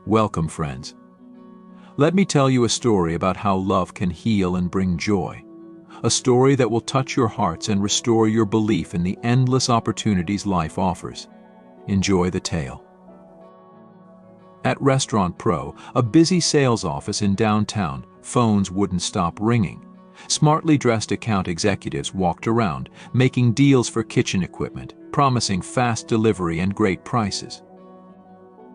Welcome, friends. Let me tell you a story about how love can heal and bring joy. A story that will touch your hearts and restore your belief in the endless opportunities life offers. Enjoy the tale. At Restaurant Pro, a busy sales office in downtown, phones wouldn't stop ringing. Smartly dressed account executives walked around, making deals for kitchen equipment, promising fast delivery and great prices.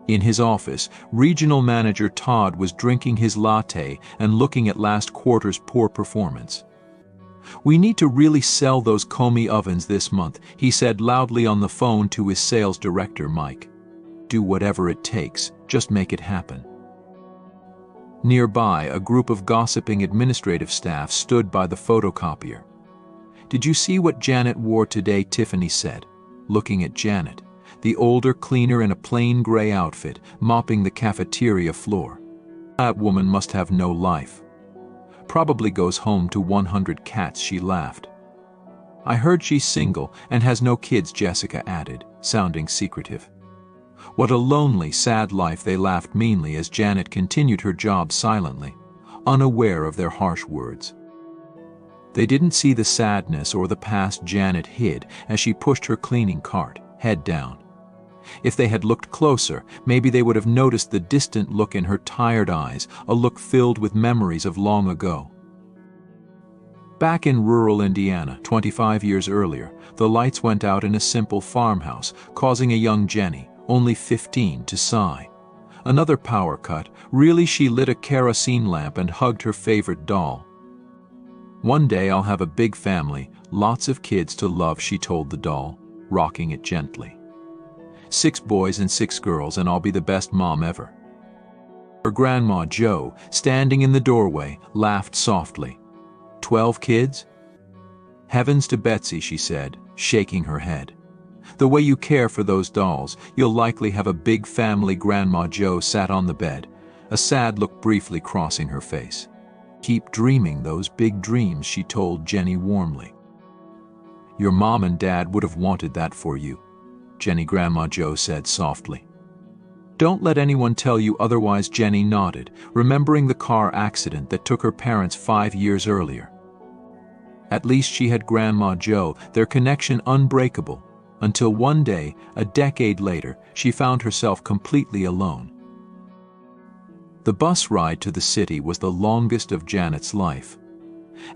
In his office, Regional Manager Todd was drinking his latte and looking at last quarter's poor performance. "We need to really sell those Comey ovens this month," he said loudly on the phone to his sales director, Mike. "Do whatever it takes, just make it happen." Nearby, a group of gossiping administrative staff stood by the photocopier. "Did you see what Janet wore today?" Tiffany said, looking at Janet, the older cleaner in a plain gray outfit, mopping the cafeteria floor. "That woman must have no life. Probably goes home to 100 cats," she laughed. "I heard she's single and has no kids," Jessica added, sounding secretive. "What a lonely, sad life," they laughed meanly as Janet continued her job silently, unaware of their harsh words. They didn't see the sadness or the past Janet hid as she pushed her cleaning cart, head down. If they had looked closer, maybe they would have noticed the distant look in her tired eyes, a look filled with memories of long ago. Back in rural Indiana, 25 years earlier, the lights went out in a simple farmhouse, causing a young Jenny, only 15, to sigh. Another power cut. Really, she lit a kerosene lamp and hugged her favorite doll. "One day I'll have a big family, lots of kids to love," she told the doll, rocking it gently. 6 boys and 6 girls, and I'll be the best mom ever." Her grandma, Jo, standing in the doorway, laughed softly. 12 kids? Heavens to Betsy," she said, shaking her head. "The way you care for those dolls, you'll likely have a big family." Grandma Jo sat on the bed, a sad look briefly crossing her face. "Keep dreaming those big dreams," she told Jenny warmly. "Your mom and dad would have wanted that for you," Jenny, Grandma Jo said softly. "Don't let anyone tell you otherwise." Jenny nodded, remembering the car accident that took her parents 5 years earlier. At least she had Grandma Jo, their connection unbreakable, until one day, a decade later, she found herself completely alone. The bus ride to the city was the longest of Janet's life.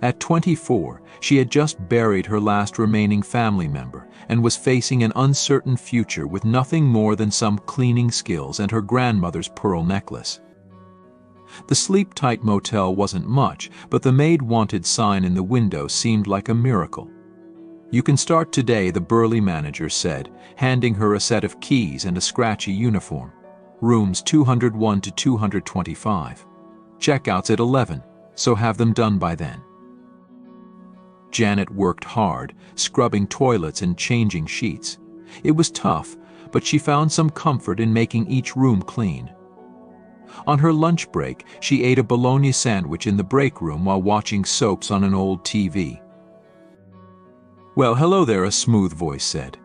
At 24, she had just buried her last remaining family member and was facing an uncertain future with nothing more than some cleaning skills and her grandmother's pearl necklace. The sleep-tight motel wasn't much, but the maid wanted sign in the window seemed like a miracle. "You can start today," the burly manager said, handing her a set of keys and a scratchy uniform. "Rooms 201 to 225. Checkouts at 11, so have them done by then." Janet worked hard, scrubbing toilets and changing sheets. It was tough, but she found some comfort in making each room clean. On her lunch break, she ate a bologna sandwich in the break room while watching soaps on an old TV. "Well, hello there," a smooth voice said.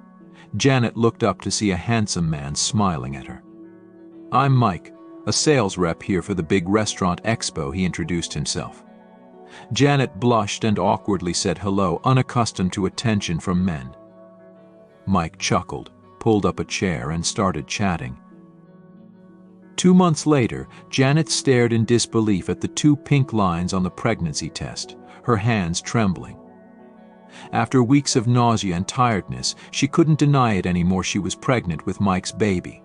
Janet looked up to see a handsome man smiling at her. "I'm Mike, a sales rep here for the big restaurant expo," he introduced himself. Janet blushed and awkwardly said hello, unaccustomed to attention from men. Mike chuckled, pulled up a chair, and started chatting. 2 months later, Janet stared in disbelief at the 2 pink lines on the pregnancy test, her hands trembling. After weeks of nausea and tiredness, she couldn't deny it anymore. She was pregnant with Mike's baby.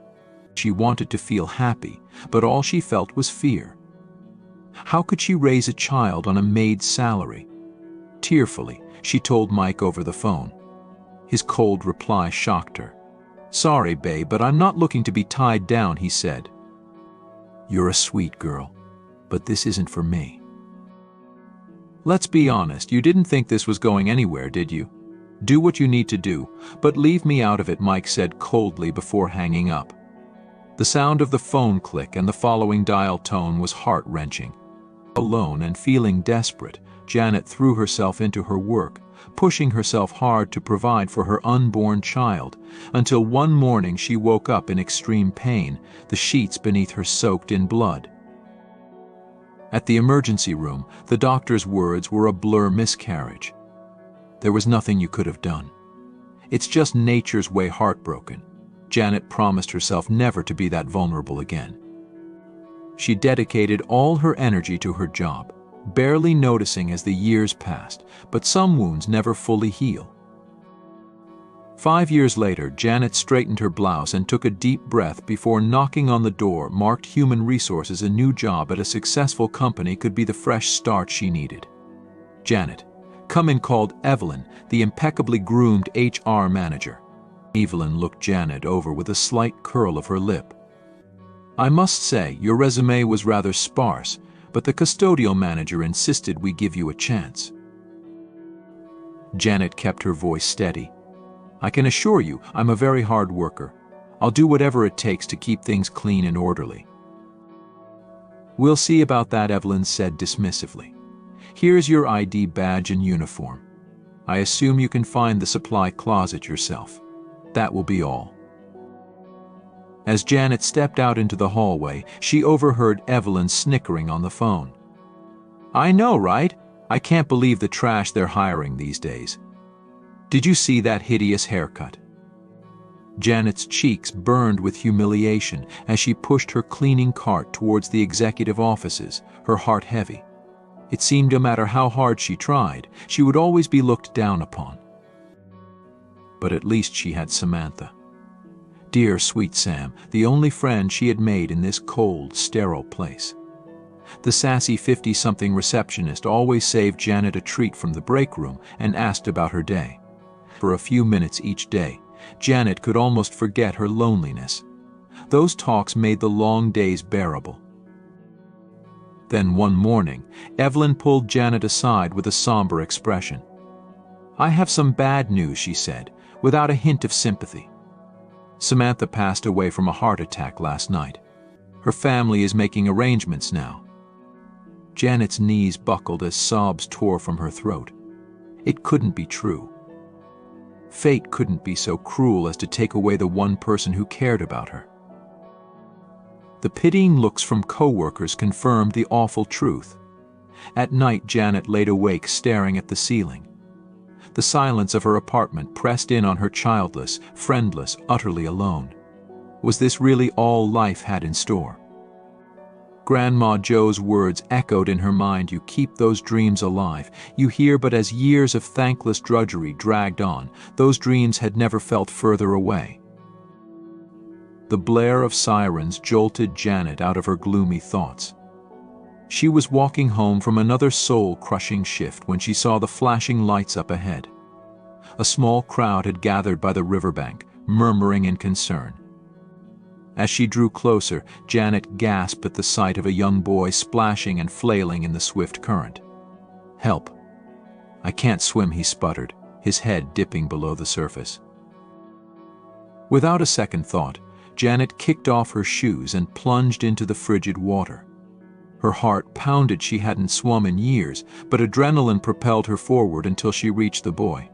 She wanted to feel happy, but all she felt was fear. How could she raise a child on a maid's salary? Tearfully, she told Mike over the phone. His cold reply shocked her. "Sorry, babe, but I'm not looking to be tied down," he said. "You're a sweet girl, but this isn't for me." "Let's be honest, you didn't think this was going anywhere, did you? Do what you need to do, but leave me out of it," Mike said coldly before hanging up. The sound of the phone click and the following dial tone was heart-wrenching. Alone and feeling desperate, Janet threw herself into her work, pushing herself hard to provide for her unborn child, until one morning she woke up in extreme pain, the sheets beneath her soaked in blood. At the emergency room, the doctor's words were a blur miscarriage. There was nothing you could have done. It's just nature's way heartbroken. Janet promised herself never to be that vulnerable again. She dedicated all her energy to her job, barely noticing as the years passed, but some wounds never fully heal. 5 years later, Janet straightened her blouse and took a deep breath before knocking on the door marked Human Resources. A new job at a successful company could be the fresh start she needed. Janet, come in, called Evelyn, the impeccably groomed HR manager. Evelyn looked Janet over with a slight curl of her lip. I must say, your resume was rather sparse, but the custodial manager insisted we give you a chance. Janet kept her voice steady. I can assure you, I'm a very hard worker. I'll do whatever it takes to keep things clean and orderly. We'll see about that, Evelyn said dismissively. Here's your ID badge and uniform. I assume you can find the supply closet yourself. That will be all. As Janet stepped out into the hallway, she overheard Evelyn snickering on the phone. I know, right? I can't believe the trash they're hiring these days. Did you see that hideous haircut? Janet's cheeks burned with humiliation as she pushed her cleaning cart towards the executive offices, her heart heavy. It seemed no matter how hard she tried, she would always be looked down upon. But at least she had Samantha. Dear sweet Sam, the only friend she had made in this cold, sterile place. The sassy 50-something receptionist always saved Janet a treat from the break room and asked about her day. For a few minutes each day, Janet could almost forget her loneliness. Those talks made the long days bearable. Then one morning, Evelyn pulled Janet aside with a somber expression. I have some bad news, she said, without a hint of sympathy. Samantha passed away from a heart attack last night. Her family is making arrangements now. Janet's knees buckled as sobs tore from her throat. It couldn't be true. Fate couldn't be so cruel as to take away the one person who cared about her. The pitying looks from co-workers confirmed the awful truth. At night, Janet laid awake staring at the ceiling. The silence of her apartment pressed in on her, childless, friendless, utterly alone. Was this really all life had in store? Grandma Jo's words echoed in her mind, you keep those dreams alive, you hear, but as years of thankless drudgery dragged on, those dreams had never felt further away. The blare of sirens jolted Janet out of her gloomy thoughts. She was walking home from another soul-crushing shift when she saw the flashing lights up ahead. A small crowd had gathered by the riverbank, murmuring in concern. As she drew closer, Janet gasped at the sight of a young boy splashing and flailing in the swift current. Help! I can't swim, he sputtered, his head dipping below the surface. Without a second thought, Janet kicked off her shoes and plunged into the frigid water. Her heart pounded. She hadn't swum in years, but adrenaline propelled her forward until she reached the boy.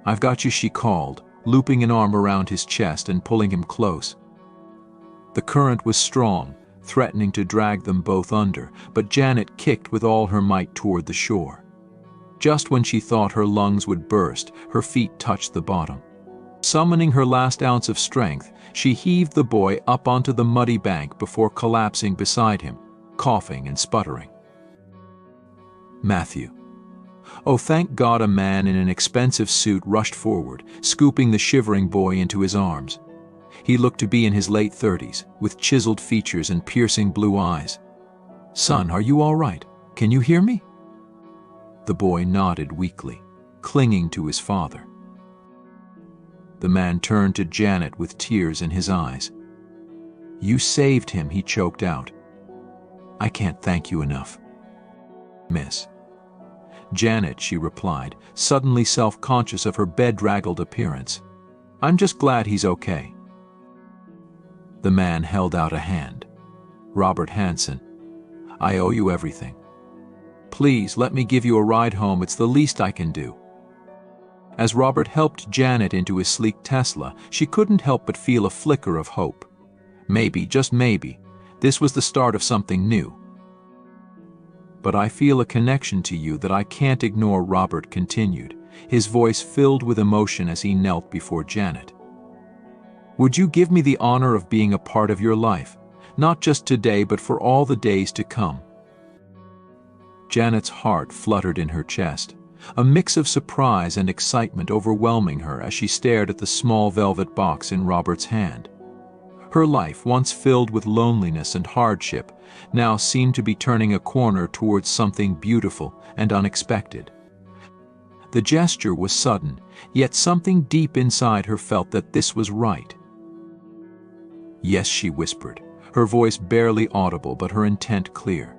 I've got you, she called, looping an arm around his chest and pulling him close. The current was strong, threatening to drag them both under, but Janet kicked with all her might toward the shore. Just when she thought her lungs would burst, her feet touched the bottom. Summoning her last ounce of strength, she heaved the boy up onto the muddy bank before collapsing beside him, coughing and sputtering. Matthew. Oh, thank God, a man in an expensive suit rushed forward, scooping the shivering boy into his arms. He looked to be in his late 30s, with chiseled features and piercing blue eyes. Son, are you all right? Can you hear me? The boy nodded weakly, clinging to his father. The man turned to Janet with tears in his eyes. You saved him, he choked out. I can't thank you enough. Miss. Janet, she replied, suddenly self-conscious of her bedraggled appearance. I'm just glad he's okay. The man held out a hand. Robert Hansen. I owe you everything. Please let me give you a ride home. It's the least I can do. As Robert helped Janet into his sleek Tesla, she couldn't help but feel a flicker of hope. Maybe, just maybe, this was the start of something new. "But I feel a connection to you that I can't ignore," Robert continued, his voice filled with emotion as he knelt before Janet. "Would you give me the honor of being a part of your life, not just today but for all the days to come?" Janet's heart fluttered in her chest, a mix of surprise and excitement overwhelming her as she stared at the small velvet box in Robert's hand. Her life, once filled with loneliness and hardship, now seemed to be turning a corner towards something beautiful and unexpected. The gesture was sudden, yet something deep inside her felt that this was right. "Yes," she whispered, her voice barely audible but her intent clear.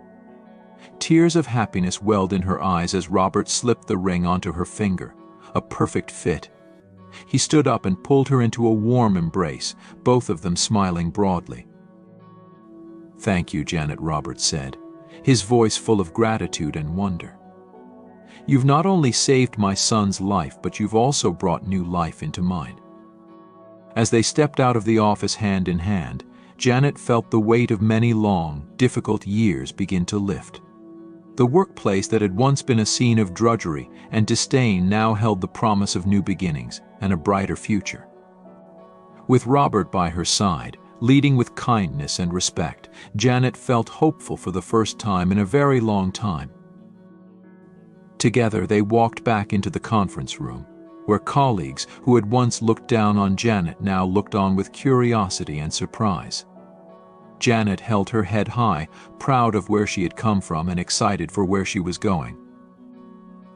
Tears of happiness welled in her eyes as Robert slipped the ring onto her finger, a perfect fit. He stood up and pulled her into a warm embrace, both of them smiling broadly. "Thank you, Janet," Robert said, his voice full of gratitude and wonder. "You've not only saved my son's life, but you've also brought new life into mine." As they stepped out of the office hand in hand, Janet felt the weight of many long, difficult years begin to lift. The workplace that had once been a scene of drudgery and disdain now held the promise of new beginnings and a brighter future. With Robert by her side, leading with kindness and respect, Janet felt hopeful for the first time in a very long time. Together they walked back into the conference room, where colleagues who had once looked down on Janet now looked on with curiosity and surprise. Janet held her head high, proud of where she had come from and excited for where she was going.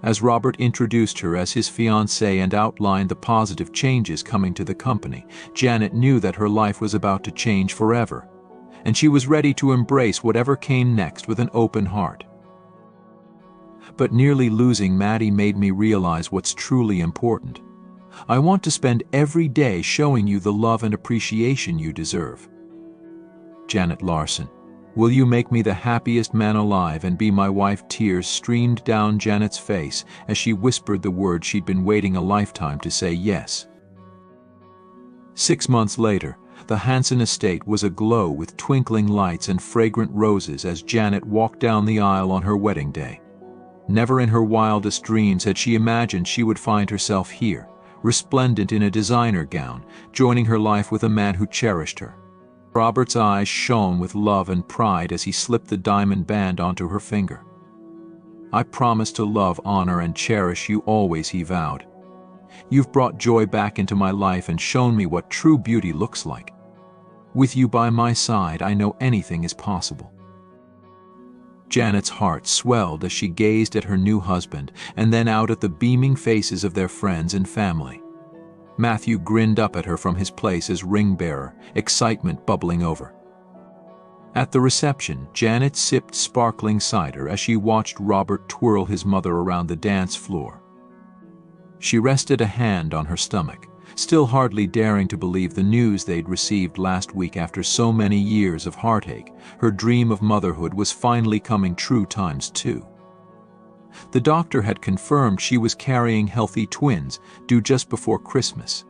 As Robert introduced her as his fiancée and outlined the positive changes coming to the company, Janet knew that her life was about to change forever, and she was ready to embrace whatever came next with an open heart. "But nearly losing Maddie made me realize what's truly important. I want to spend every day showing you the love and appreciation you deserve. Janet Larson, will you make me the happiest man alive and be my wife?" Tears streamed down Janet's face as she whispered the words she'd been waiting a lifetime to say yes. 6 months later, the Hanson estate was aglow with twinkling lights and fragrant roses as Janet walked down the aisle on her wedding day. Never in her wildest dreams had she imagined she would find herself here, resplendent in a designer gown, joining her life with a man who cherished her. Robert's eyes shone with love and pride as he slipped the diamond band onto her finger. "I promise to love, honor, and cherish you always," he vowed. "You've brought joy back into my life and shown me what true beauty looks like. With you by my side, I know anything is possible." Janet's heart swelled as she gazed at her new husband and then out at the beaming faces of their friends and family. Matthew grinned up at her from his place as ring-bearer, excitement bubbling over. At the reception, Janet sipped sparkling cider as she watched Robert twirl his mother around the dance floor. She rested a hand on her stomach, still hardly daring to believe the news they'd received last week. After so many years of heartache, her dream of motherhood was finally coming true ×2. The doctor had confirmed she was carrying healthy twins, due just before Christmas.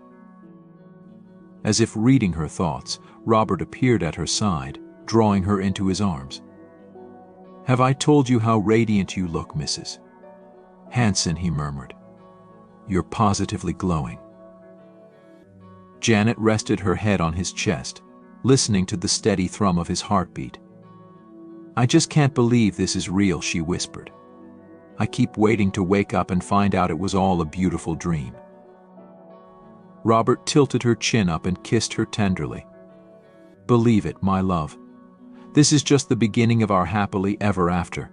As if reading her thoughts, Robert appeared at her side, drawing her into his arms. "Have I told you how radiant you look, Mrs. Hanson?" he murmured. "You're positively glowing." Janet rested her head on his chest, listening to the steady thrum of his heartbeat. "I just can't believe this is real," she whispered. "I keep waiting to wake up and find out it was all a beautiful dream." Robert tilted her chin up and kissed her tenderly. "Believe it, my love. This is just the beginning of our happily ever after."